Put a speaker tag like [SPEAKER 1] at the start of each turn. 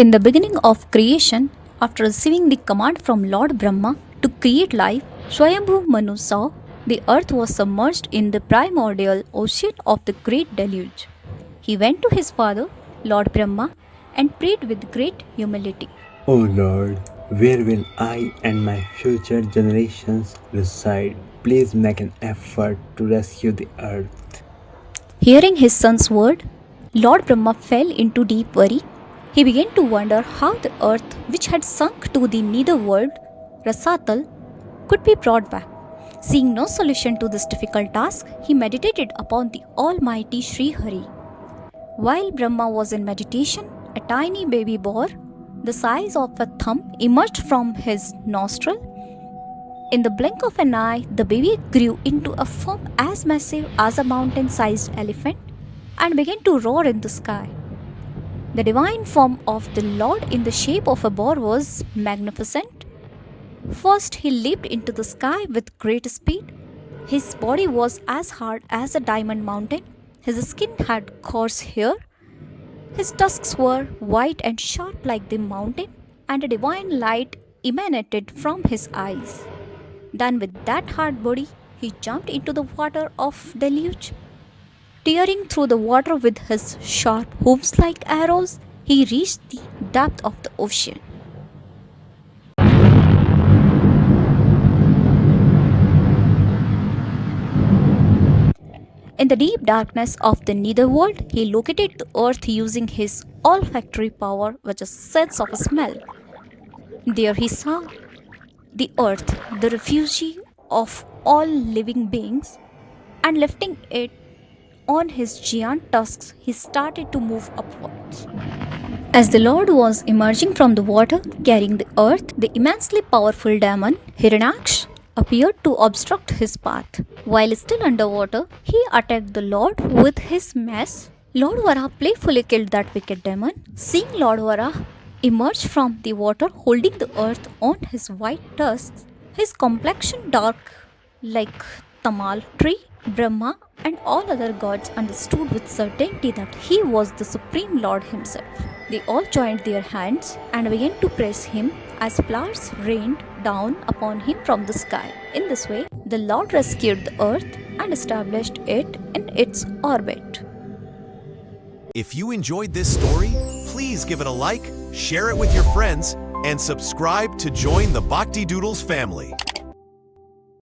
[SPEAKER 1] In the beginning of creation, after receiving the command from Lord Brahma to create life, Swayambhu Manu saw the earth was submerged in the primordial ocean of the great deluge. He went to his father, Lord Brahma, and prayed with great humility.
[SPEAKER 2] O Lord, where will I and my future generations reside? Please make an effort to rescue the earth.
[SPEAKER 1] Hearing his son's word, Lord Brahma fell into deep worry. He began to wonder how the earth, which had sunk to the nether world, Rasatal, could be brought back. Seeing no solution to this difficult task, he meditated upon the Almighty Sri Hari. While Brahma was in meditation, a tiny baby boar, the size of a thumb, emerged from his nostril. In the blink of an eye, the baby grew into a form as massive as a mountain sized elephant and began to roar in the sky. The divine form of the Lord in the shape of a boar was magnificent. First, he leaped into the sky with great speed. His body was as hard as a diamond mountain. His skin had coarse hair. His tusks were white and sharp like the mountain, and a divine light emanated from his eyes. Then, with that hard body, he jumped into the water of deluge. Tearing through the water with his sharp hooves like arrows, he reached the depth of the ocean. In the deep darkness of the netherworld, he located the earth using his olfactory power, which is sense of smell. There he saw the earth, the refuge of all living beings, and lifting it on his giant tusks, he started to move upwards. As the Lord was emerging from the water, carrying the earth, the immensely powerful demon, Hiranyaksha, appeared to obstruct his path. While still underwater, he attacked the Lord with his mace. Lord Varah playfully killed that wicked demon. Seeing Lord Varah emerge from the water holding the earth on his white tusks, his complexion dark like tamal tree, Brahma and all other gods understood with certainty that he was the Supreme Lord himself. They all joined their hands and began to praise him as flowers rained down upon him from the sky. In this way, the Lord rescued the earth and established it in its orbit.
[SPEAKER 3] If you enjoyed this story, please give it a like, share it with your friends, and subscribe to join the Bhakti Doodles family.